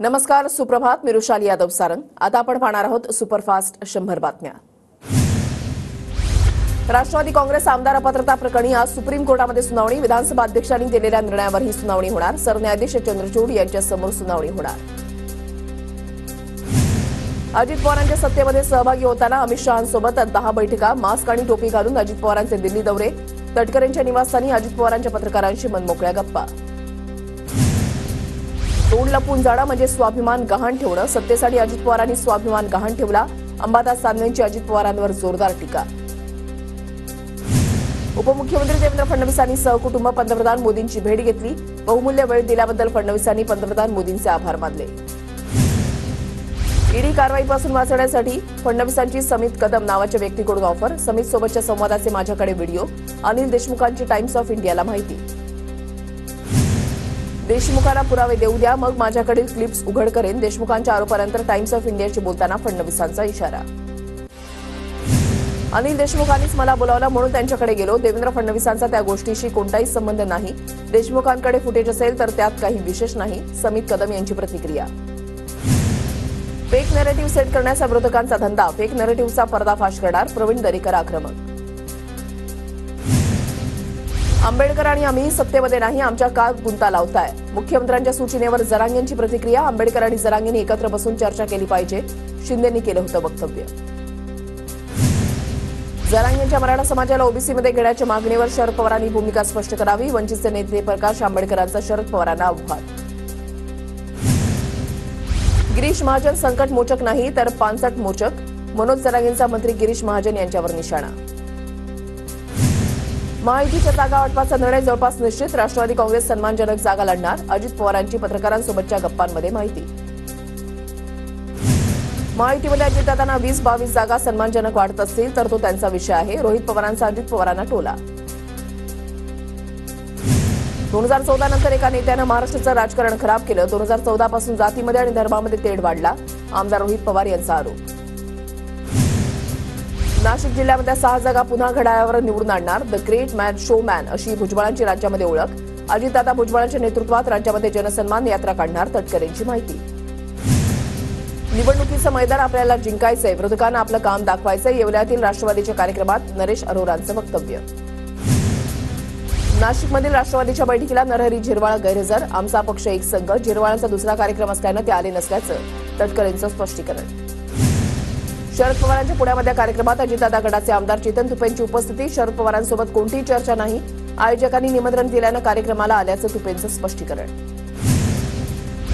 नमस्कार, सुप्रभात. मी रुशाली यादव सारंग. आता आपण पाहणार आहोत सुपरफास्ट 100 बातम्या. राष्ट्रवादी काँग्रेस आमदार अपात्रता प्रकरणी आज सुप्रीम कोर्टामध्ये सुनावणी. विधानसभा अध्यक्षांनी दिलेल्या निर्णयावर ही सुनावणी होणार. सरन्यायाधीश चंद्रचूड यांच्यासमोर सुनावणी होणार. अजित पवारांच्या सत्तेमध्ये सहभागी होताना अमित शहांसोबत 10 बैठका. मास्क आणि टोपी घालून अजित पवारांचे दिल्ली दौरे. तटकरेंच्या निवासस्थानी अजित पवारांच्या पत्रकारांशी मनमोकळ्या गप्पा. तोंड लपून जाणं म्हणजे स्वाभिमान गहाण ठेवणं. सत्तेसाठी अजित पवारांनी स्वाभिमान गहाण ठेवला. अंबादास दानवेंची अजित पवारांवर जोरदार टीका. उपमुख्यमंत्री देवेंद्र फडणवीसांनी सहकुटुंब पंतप्रधान मोदींची भेट घेतली. बहुमूल्य वेळ दिल्याबद्दल फडणवीसांनी पंतप्रधान मोदींचे आभार मानले. ईडी कारवाईपासून वाचण्यासाठी फडणवीसांची समित कदम नावाच्या व्यक्तीकडून ऑफर. समित सोबतच्या संवादाचे माझ्याकडे व्हिडिओ. अनिल देशमुखांची टाइम्स ऑफ इंडियाला माहिती. देशमुखांना पुरावे देऊ द्या, मग माझ्याकडील क्लिप्स उघड करेन. देशमुखांच्या आरोपानंतर टाइम्स ऑफ इंडियाशी बोलताना फडणवीसांचा इशारा. अनिल देशमुखांनीच मला बोलावलं म्हणून त्यांच्याकडे गेलो. देवेंद्र फडणवीसांचा त्या गोष्टीशी कोणताही संबंध नाही. देशमुखांकडे फुटेज असेल तर त्यात काही विशेष नाही. समित कदम यांची प्रतिक्रिया. फेक नॅरेटिव्ह सेट करण्याचा विरोधकांचा धंदा. फेक नॅरेटिव्हचा पर्दाफाश करणार. प्रवीण दरेकर आक्रमक. आंबेडकर आणि आम्ही सत्तेमध्ये नाही, आमच्या का गुंता लावताय. मुख्यमंत्र्यांच्या सूचनेवर जरांगेंची प्रतिक्रिया. आंबेडकर आणि जरांगेंनी एकत्र बसून चर्चा केली पाहिजे. शिंदेंनी केलं होतं वक्तव्य. जरांगेंच्या मराठा समाजाला ओबीसीमध्ये घेण्याच्या मागणीवर शरद पवारांनी भूमिका स्पष्ट करावी. वंचितचे नेते प्रकाश आंबेडकरांचा शरद पवारांना आव्हान. गिरीश महाजन संकट मोचक नाही तर पानसट मोचक. मनोज जरांगेंचा मंत्री गिरीश महाजन यांच्यावर निशाणा. महायुतीच्या जागा वाटपाचा निर्णय जवळपास निश्चित. राष्ट्रवादी काँग्रेस सन्मानजनक जागा लढणार. अजित पवारांची पत्रकारांसोबतच्या गप्पांमध्ये माहिती. महायुतीमध्ये अजितदादांना 20-22 जागा सन्मानजनक वाटत असतील तर तो त्यांचा विषय आहे. रोहित पवारांचा अजित पवारांना टोला. 2014 नंतर एका नेत्यानं महाराष्ट्राचं राजकारण खराब केलं. 2014 पासून जातीमध्ये आणि धर्मामध्ये तेढ वाढला. आमदार रोहित पवार यांचा आरोप. नाशिक जिल्ह्यामध्ये 6 जागा पुन्हा घड्याळावर निवडून आणणार. द ग्रेट मॅन शोमॅन अशी भुजबळांची राज्यामध्ये ओळख. अजितदादा भुजबळांच्या नेतृत्वात राज्यामध्ये जनसन्मान यात्रा काढणार. तटकरेंची माहिती. निवडणुकीचं मैदान आपल्याला जिंकायचंय. विरोधकांना आपलं काम दाखवायचंय. येवल्यातील राष्ट्रवादीच्या कार्यक्रमात नरेश अरोरांचं वक्तव्य. नाशिकमधील राष्ट्रवादीच्या बैठकीला नरहरी झिरवाळ गैरहजर. आमचा पक्ष एक संघ. झिरवाळांचा दुसरा कार्यक्रम असल्यानं ते आले नसल्याचं तटकरेंचं स्पष्टीकरण. शरद पवारांच्या पुण्यामधल्या कार्यक्रमात अजितदादा गटाचे आमदार चेतन तुपेंची उपस्थिती. शरद पवारांसोबत कोणतीही चर्चा नाही. आयोजकांनी निमंत्रण दिल्यानं कार्यक्रमाला आल्याचं तुपेंचं स्पष्टीकरण.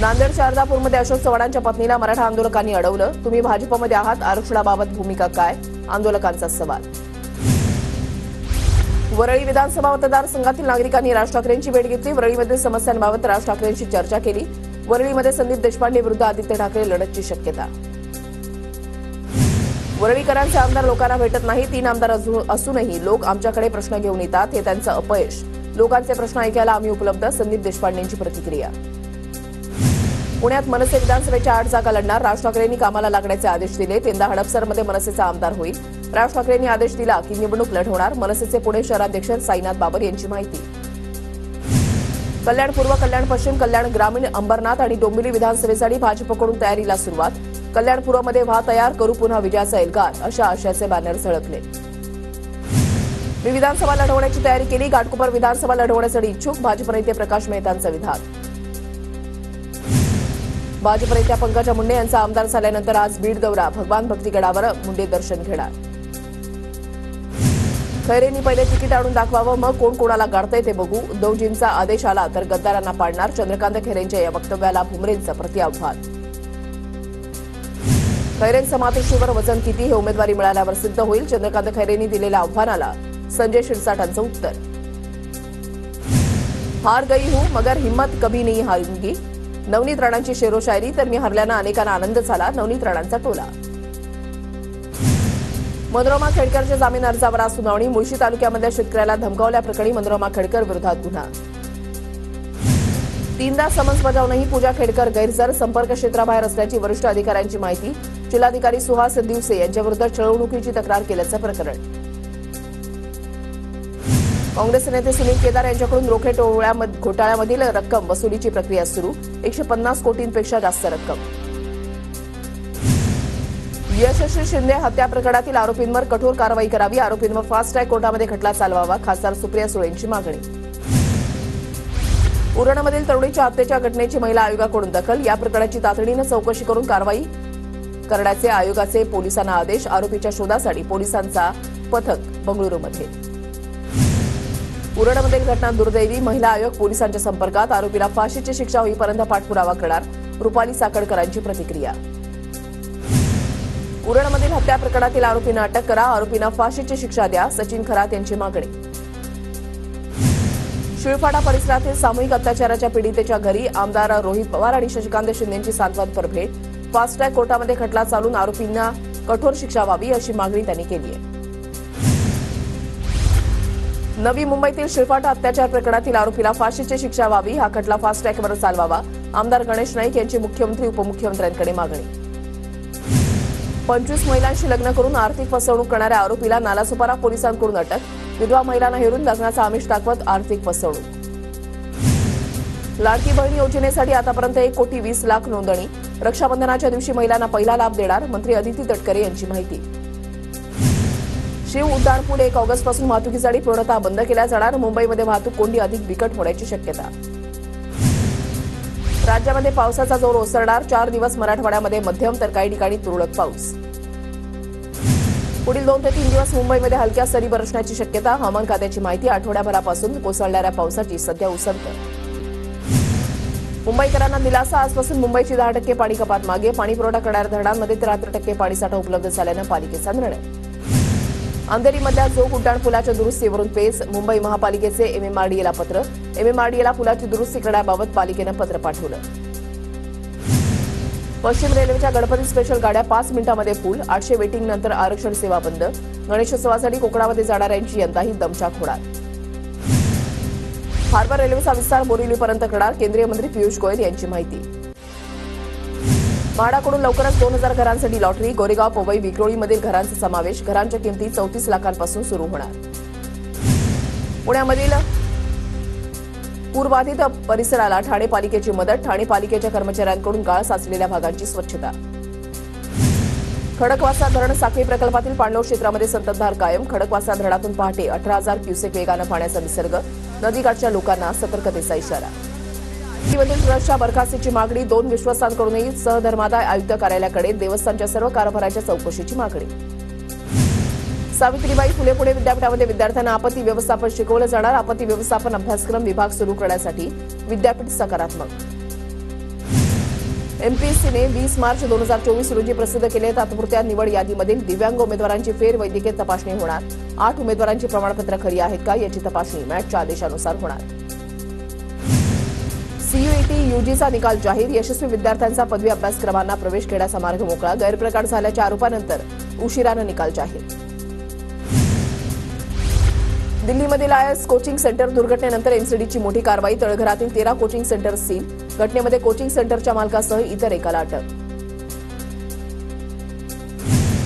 नांदेडच्या अर्धापूरमध्ये अशोक चव्हाणांच्या पत्नीला मराठा आंदोलकांनी अडवलं. तुम्ही भाजपमध्ये आहात, आरक्षणाबाबत भूमिका काय? आंदोलकांचा सवाल. वरळी विधानसभा मतदारसंघातील नागरिकांनी राज ठाकरेंची भेट घेतली. वरळीमधील समस्यांबाबत राज ठाकरेंशी चर्चा केली. वरळीमध्ये संदीप देशपांडे विरुद्ध आदित्य ठाकरे लढतची शक्यता. वरळीकरांचे आमदार लोकांना भेटत नाही. 3 आमदार असूनही लोक आमच्याकडे प्रश्न घेऊन येतात. हे त्यांचं अपयश. लोकांचे प्रश्न ऐकायला आम्ही उपलब्ध. संदीप देशपांडेंची प्रतिक्रिया. पुण्यात मनसे विधानसभेच्या 8 जागा लढणार. राज ठाकरेंनी कामाला लागण्याचे आदेश दिले. यंदा हडपसरमध्ये मनसेचा आमदार होईल. राज ठाकरेंनी आदेश दिला की निवडणूक लढवणार. मनसेचे पुणे शहराध्यक्ष साईनाथ बाबर यांची माहिती. कल्याण पूर्व, कल्याण पश्चिम, कल्याण ग्रामीण, अंबरनाथ आणि डोंबिवली विधानसभेसाठी भाजपकडून तयारीला सुरुवात. कल्याण पूर्वमध्ये व्हा तयार करू पुन्हा विजयाचा एल्गार अशा आशयाचे बॅनर झळकले. मी विधानसभा लढवण्याची तयारी केली. घाटकोपर विधानसभा लढवण्यासाठी इच्छुक. भाजप नेते प्रकाश मेहतांचा विधान. भाजप नेत्या पंकजा मुंडे यांचा आमदार झाल्यानंतर आज बीड दौरा. भगवान भक्तीगडावर मुंडे दर्शन घेणार. खैरेंनी पहिले तिकीट आणून दाखवावं, मग कोण कोणाला गाडतंय ते बघू. उद्धवजींचा आदेश आला तर गद्दारांना पाडणार. चंद्रकांत खैरेंच्या या वक्तव्याला भुमरेंचं प्रतिआव्हान. खैरेंचं मातोश्रीवर वजन किती हे उमेदवारी मिळाल्यावर सिद्ध होईल. चंद्रकांत खैरेंनी दिलेल्या आव्हानाला संजय शिरसाटांचं उत्तर. हार गई हूं मगर हिम्मत कभी नहीं हारूंगी. नवनीत राणांची शेरो शायरी. तर मी हरल्यानं अनेकांना आनंद झाला. नवनीत राणांचा टोला. मनोरमा खेडकरच्या जामीन अर्जावर आज सुनावणी. मुळशी तालुक्यामधल्या शेतकऱ्याला धमकावल्याप्रकरणी मनोरमा खेडकर विरोधात गुन्हा. 3दा समन्स बजावूनही पूजा खेडकर गैरहजर. संपर्क क्षेत्राबाहेर असल्याची वरिष्ठ अधिकाऱ्यांची माहिती. जिल्हाधिकारी सुहास दिवसे यांच्याविरुद्ध छळवणुकीची तक्रार केल्याचं प्रकरण. काँग्रेस नेते सुनील केदार यांच्याकडून रोखे घोटाळ्यामधील रक्कम वसुलीची प्रक्रिया सुरू. 150 कोटींपेक्षा जास्त रक्कम. यशस्वी शिंदे हत्या प्रकरणातील आरोपींवर कठोर कारवाई करावी. आरोपींवर फास्ट ट्रॅक कोर्टामध्ये खटला चालवावा. खासदार सुप्रिया सुळेंची मागणी. उरणमधील तरुणीच्या हत्येच्या घटनेची महिला आयोगाकडून दखल. या प्रकरणाची तातडीनं चौकशी करून कारवाई करण्याचे आयोगाचे पोलिसांना आदेश. आरोपीच्या शोधासाठी पोलिसांचा पथक बंगळुरूमध्ये. उरणमधील घटना दुर्दैवी. महिला आयोग पोलिसांच्या संपर्कात. आरोपीला फाशीची शिक्षा होईपर्यंत पाठपुरावा करणार. रुपाली साखळकरांची प्रतिक्रिया. उरणमधील हत्या प्रकरणातील आरोपींना अटक करा. आरोपींना फाशीची शिक्षा द्या. सचिन खरात यांची मागणी. शिळफाटा परिसरातील सामूहिक अत्याचाराच्या पीडितेच्या घरी आमदार रोहित पवार आणि शशिकांत शिंदेची सांत्वनपर भेट. फास्ट ट्रॅक कोर्टामध्ये खटला चालून आरोपींना कठोर शिक्षा व्हावी अशी मागणी त्यांनी केली आहे. नवी मुंबईतील शिळफाटा अत्याचार प्रकरणातील आरोपीला फाशीची शिक्षा व्हावी. हा खटला फास्ट ट्रॅकवर चालवावा. आमदार गणेश नाईक यांची मुख्यमंत्री उपमुख्यमंत्र्यांकडे मागणी. 25 महिलांशी लग्न करून आर्थिक फसवणूक करणाऱ्या आरोपीला नालासोपारा पोलिसांकडून अटक. विधवा महिलांना हेरून लग्नाचा आमिष दाखवत आर्थिक फसवणूक. लाडकी बहीण योजनेसाठी आतापर्यंत 1,20,00,000 नोंदणी. रक्षाबंधनाच्या दिवशी महिलांना पहिला लाभ देणार. मंत्री अदिती तटकरे यांची माहिती. शिव उड्डाणपूल 1 ऑगस्टपासून वाहतुकीसाठी पूर्णतः बंद केल्या जाणार. मुंबईमध्ये वाहतूक कोंडी अधिक बिकट होण्याची शक्यता. राज्यामध्ये पावसाचा जोर ओसरणार. 4 दिवस मराठवाड्यामध्ये मध्यम तर काही ठिकाणी तुरळक पाऊस. पुढील 2 ते 3 दिवस मुंबईमध्ये हलक्या सरी बरसण्याची शक्यता. हवामान खात्याची माहिती. आठवड्याभरापासून कोसळणाऱ्या पावसाची सध्या उसंत. मुंबईकरांना दिलासा. आजपासून मुंबईची 10% पाणी कपात मागे. पाणी पुरवठा करणाऱ्या धरणांमध्ये 73% पाणीसाठा उपलब्ध झाल्यानं पालिकेचा निर्णय. अंधेरीमधल्या जोग उड्डाणपुलाच्या दुरुस्तीवरून पेच. मुंबई महापालिकेचे एमएमआरडीएला पत्र. एमएमआरडीएला पुलाची दुरुस्ती करण्याबाबत पालिकेनं पत्र पाठवलं. पश्चिम रेल्वेच्या गणपती स्पेशल गाड्या 5 मिनिटांमध्ये फुल. 800 वेटिंग नंतर आरक्षण सेवा बंद. गणेशोत्सवासाठी कोकणामध्ये जाणाऱ्यांची यंदाही दमछाक होणार. हार्बर रेल्वेचा विस्तार बोरिवलीपर्यंत करणार. केंद्रीय मंत्री पियुष गोयल यांची माहिती. म्हाडाकडून लवकरच 2000 घरांसाठी लॉटरी. गोरेगाव, पवई, विक्रोळीमधील घरांचा समावेश. घरांच्या किमती 34 लाखांपासून सुरू होणार. पुण्यामधील पूरबाधित परिसराला ठाणे पालिकेची मदत. ठाणे पालिकेच्या कर्मचाऱ्यांकडून गाळ साचलेल्या भागांची स्वच्छता. खडकवासला धरण साखळी प्रकल्पातील पाणलोट क्षेत्रामध्ये संततधार कायम. खडकवासला धरणातून पहाटे 18,000 क्युसेक वेगानं पाण्याचा विसर्ग. नदीकाठच्या लोकांना सतर्कतेचा इशारा. दिल्लीमधील ट्रस्टच्या बरखास्तीची मागणी. 2 विश्वासांकडूनही सहधर्मादाय आयुक्त कार्यालयाकडे देवस्थानच्या सर्व कारभाराच्या चौकशीची मागणी. सावित्रीबाई फुले पुणे विद्यापीठामध्ये विद्यार्थ्यांना आपत्ती व्यवस्थापन शिकवलं जाणार. आपत्ती व्यवस्थापन अभ्यासक्रम विभाग सुरू करण्यासाठी विद्यापीठ सकारात्मक. एमपीएससीने 20 मार्च 2024 रोजी प्रसिद्ध केलेल्या तात्पुरत्या निवड यादीमधील दिव्यांग उमेदवारांची फेरवैद्यकीय तपासणी होणार. 8 उमेदवारांची प्रमाणपत्र खरी आहेत का याची तपासणी मॅटच्या आदेशानुसार होणार. सीयूईटी यूजीचा निकाल जाहीर. यशस्वी विद्यार्थ्यांचा पदवी अभ्यासक्रमांना प्रवेश घेण्याचा मार्ग मोकळा. गैरप्रकार झाल्याच्या आरोपानंतर उशिरानं निकाल जाहीर. दिल्लीमधील आयएस कोचिंग सेंटर दुर्घटनेनंतर एनसीडीची मोठी कारवाई. तळघरातील 13 कोचिंग सेंटर सील. घटनेमध्ये कोचिंग सेंटरच्या मालकासह इतर एकाला अटक.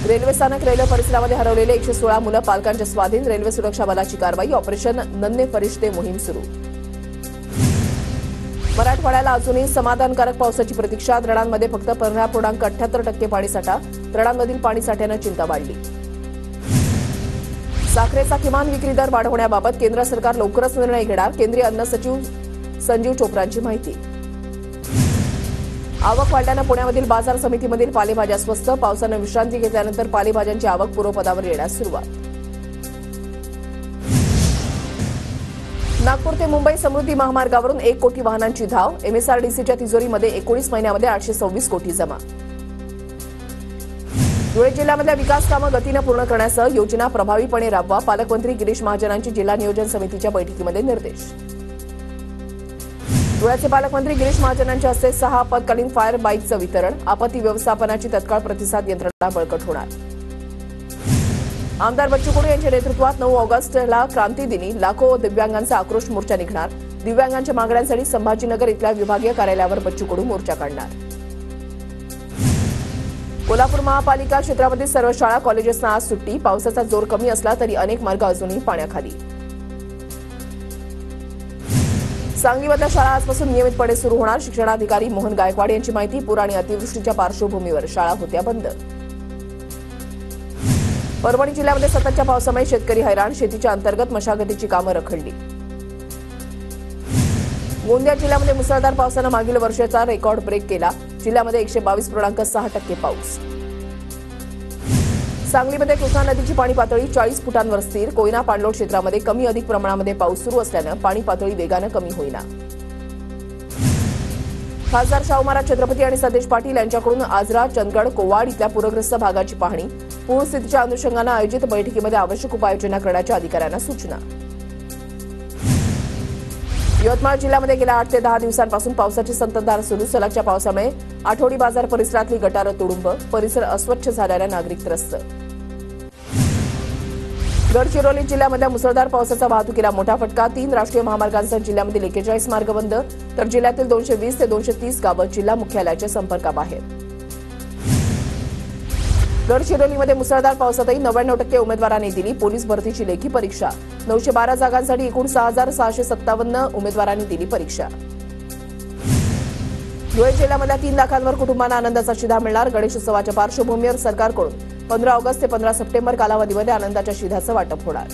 रेल्वे स्थानक रेल्वे परिसरामध्ये हरवलेले 116 मुलं पालकांच्या स्वाधीन. रेल्वे सुरक्षा बलाची कारवाई. ऑपरेशन नन्हे फरिश्ते मोहीम सुरू. मराठवाड्याला अजूनही समाधानकारक पावसाची प्रतीक्षा. धरणांमध्ये फक्त 15.78% पाणीसाठा. धरणांमधील पाणीसाठ्यानं चिंता वाढली. साखरेचा किमान विक्री दर वाढवण्याबाबत केंद्र सरकार लवकरच निर्णय घेणार. केंद्रीय अन्न सचिव संजीव चोप्रांची माहिती. आवक वाढल्यानं पुण्यामधील बाजार समितीमधील पालेभाज्या स्वस्त. पावसानं विश्रांती घेतल्यानंतर पालेभाज्यांची आवक पूर्वपदावर येण्यास सुरुवात. नागपूर ते मुंबई समृद्धी महामार्गावरून 1 कोटी वाहनांची धाव. एमएसआरडीसीच्या तिजोरीमध्ये 19 महिन्यामध्ये 826 कोटी जमा. धुळे जिल्ह्यामधल्या विकास कामं गतीनं पूर्ण करण्यासह योजना प्रभावीपणे राबवा. पालकमंत्री गिरीश महाजनांची जिल्हा नियोजन समितीच्या बैठकीमध्ये निर्देश. धुळ्याचे पालकमंत्री गिरीश महाजनांच्या हस्ते 6 आपत्कालीन फायर बाईकचं वितरण. आपत्ती व्यवस्थापनाची तत्काळ प्रतिसाद यंत्रणा बळकट होणार. आमदार बच्चू कडू यांच्या नेतृत्वात 9 ऑगस्टला क्रांतीदिनी लाखो दिव्यांगांचा आक्रोश मोर्चा निघणार. दिव्यांगांच्या मागण्यांसाठी संभाजीनगर इथल्या विभागीय कार्यालयावर बच्चू कडू मोर्चा काढणार. कोल्हापूर महापालिका क्षेत्रामधील सर्व शाळा कॉलेजेसना आज सुट्टी. पावसाचा जोर कमी असला तरी अनेक मार्ग अजूनही पाण्याखाली. सांगलीमधल्या शाळा आजपासून नियमितपणे सुरू होणार. शिक्षणाधिकारी मोहन गायकवाड यांची माहिती. पूर आणि अतिवृष्टीच्या पार्श्वभूमीवर शाळा होत्या बंद. परभणी जिल्ह्यामध्ये सततच्या पावसामुळे शेतकरी हैराण. शेतीच्या अंतर्गत मशागतीची कामं रखडली. गोंदिया जिल्ह्यामध्ये मुसळधार पावसानं मागील वर्षाचा रेकॉर्ड ब्रेक केला. जिल्ह्यामध्ये 122.6% पाऊस. सांगलीमध्ये कृष्णा नदीची पाणी पातळी 40 फुटांवर स्थिर. कोयना पाणलोट क्षेत्रामध्ये कमी अधिक प्रमाणामध्ये पाऊस सुरू असल्यानं पाणी पातळी वेगानं कमी होईना. खासदार शाहू महाराज छत्रपती आणि सतेज पाटील यांच्याकडून आजरा, चंदगड, कोवाड इथल्या पूरग्रस्त भागाची पाहणी. पूरस्थितीच्या अनुषंगानं आयोजित बैठकीमध्ये आवश्यक उपाययोजना करण्याच्या अधिकाऱ्यांना सूचना. यवतमाळ जिल्ह्यामध्ये गेल्या 8 ते 10 दिवसांपासून पावसाची संततधार सुरू. सलगच्या पावसामुळे आठवडी बाजार परिसरातली गटारं तुडुंब. परिसर अस्वच्छ झाल्यानं नागरिक त्रस्त. गडचिरोली जिल्ह्यामधल्या मुसळधार पावसाचा वाहतुकीला मोठा फटका. 3 राष्ट्रीय महामार्गांसह जिल्ह्यामधील 41 मार्ग बंद, तर जिल्ह्यातील 220 ते 230 गावं जिल्हा मुख्यालयाच्या संपर्काबाहेर. गडचिरोलीमध्ये मुसळधार पावसातही 99% उमेदवारांनी दिली पोलीस भरतीची लेखी परीक्षा. 912 जागांसाठी एकूण 6,657 उमेदवारांनी दिली परीक्षा. धुळे जिल्ह्यामधल्या 3 लाखांवर कुटुंबांना आनंदाचा शिधा मिळणार. गणेशोत्सवाच्या पार्श्वभूमीवर सरकारकडून 15 ऑगस्ट ते 15 सप्टेंबर कालावधीमध्ये आनंदाच्या शिधाचं वाटप होणार.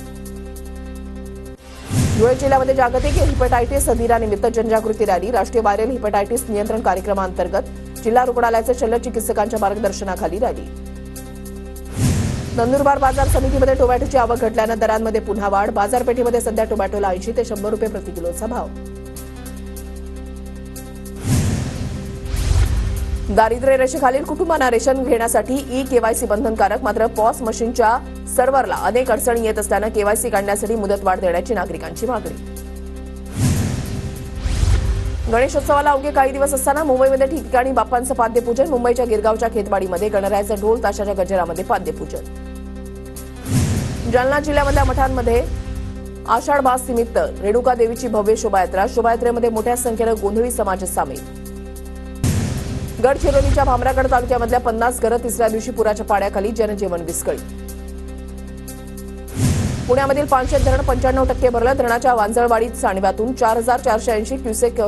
धुळे जिल्ह्यामध्ये जागतिक हिपॅटायटिस दिनानिमित्त जनजागृती रॅली. राष्ट्रीय व्हायरल हिपॅटायटिस नियंत्रण कार्यक्रमांतर्गत जिल्हा रुग्णालयाचे शल्य चिकित्सकांच्या मार्गदर्शनाखाली रॅली. नंदुरबार बाजार समितीमध्ये टोमॅटोची आवक घटल्यानं दरांमध्ये पुन्हा वाढ. बाजारपेठेमध्ये सध्या टोमॅटोला 80 ते 100 रुपये प्रति किलोचा भाव. दारिद्र्य रेषेखालील कुटुंबांना रेशन घेण्यासाठी ई-केवायसी बंधनकारक. मात्र पॉस मशीनच्या सर्व्हरला अनेक अडचणी येत असल्यानं केवायसी काढण्यासाठी मुदतवाढ देण्याची नागरिकांची मागणी. गणेशोत्सवाला अवघे काही दिवस असताना मुंबईमध्ये ठिकठिकाणी बाप्पांचं पाद्यपूजन. मुंबईच्या गिरगावच्या खेतवाडीमध्ये गणरायाचं ढोल ताशाच्या गजरामध्ये पाद्यपूजन. जालना जिल्ह्यामधल्या मठांमध्ये आषाढ मास निमित्त रेणुका देवीची भव्य शोभायात्रा. शोभायात्रेमध्ये मोठ्या संख्येनं गोंधळी समाज सामील. गडचिरोलीच्या भामरागड तालुक्यामधल्या 50 घरं तिसऱ्या दिवशी पुराच्या पाण्याखाली. जनजीवन विस्कळीत. पुण्यामधील पानशेत धरण 95% भरलं. धरणाच्या वांजळवाडीत सांडव्यातून 4,480 क्युसेक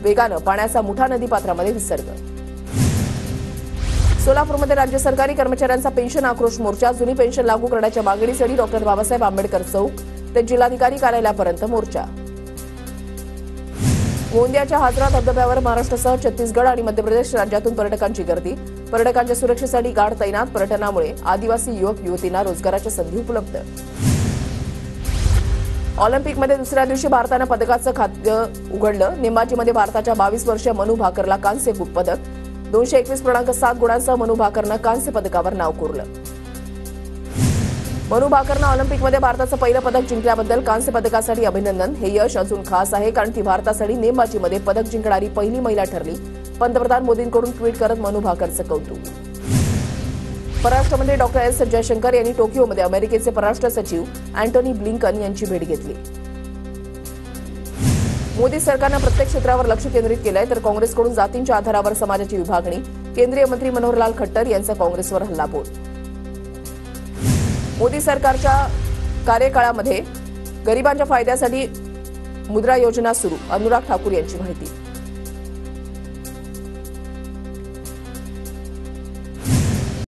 वेगानं पाण्याचा मुठा नदीपात्रामध्ये विसर्ग. सोलापूरमध्ये राज्य सरकारी कर्मचाऱ्यांचा पेन्शन आक्रोश मोर्चा. जुनी पेन्शन लागू करण्याच्या मागणीसाठी डॉ. बाबासाहेब आंबेडकर चौक ते जिल्हाधिकारी कार्यालयापर्यंत मोर्चा. गोंदियाच्या हाजरा धबधब्यावर महाराष्ट्रासह छत्तीसगड आणि मध्य प्रदेश राज्यातून पर्यटकांची गर्दी. पर्यटकांच्या सुरक्षेसाठी गार्ड तैनात. पर्यटनामुळे आदिवासी युवक युवतींना रोजगाराच्या संधी उपलब्ध. ऑलिम्पिकमध्ये दुसऱ्या दिवशी भारतानं पदकाचं खातं उघडलं. नेमबाजीमध्ये भारताच्या 22 वर्षीय मनू भाकरला कांस्य पदक. 221.7 गुणांसह मनू भाकरनं कांस्य पदकावर नाव कोरलं. मनू भाकरनं ऑलिम्पिकमध्ये भारताचं पहिलं पदक जिंकल्याबद्दल कांस्य पदकासाठी अभिनंदन. हे यश अजून खास आहे कारण ती भारतासाठी नेमबाजीमध्ये पदक जिंकणारी पहिली महिला ठरली. पंतप्रधान मोदींकडून ट्विट करत मनू भाकरचं कौतुक. परराष्ट्रमंत्री डॉ. एस. जयशंकर यांनी टोकियोमध्ये अमेरिकेचे परराष्ट्र सचिव अँटोनी ब्लिंकन यांची भेट घेतली. मोदी सरकारनं प्रत्येक क्षेत्रावर लक्ष केंद्रित केलंय, तर काँग्रेसकडून जातींच्या आधारावर समाजाची विभागणी. केंद्रीय मंत्री मनोहरलाल खट्टर यांचा काँग्रेसवर हल्लाबोल. मोदी सरकारच्या कार्यकाळामध्ये गरिबांच्या फायद्यासाठी मुद्रा योजना सुरू. अनुराग ठाकूर यांची माहिती.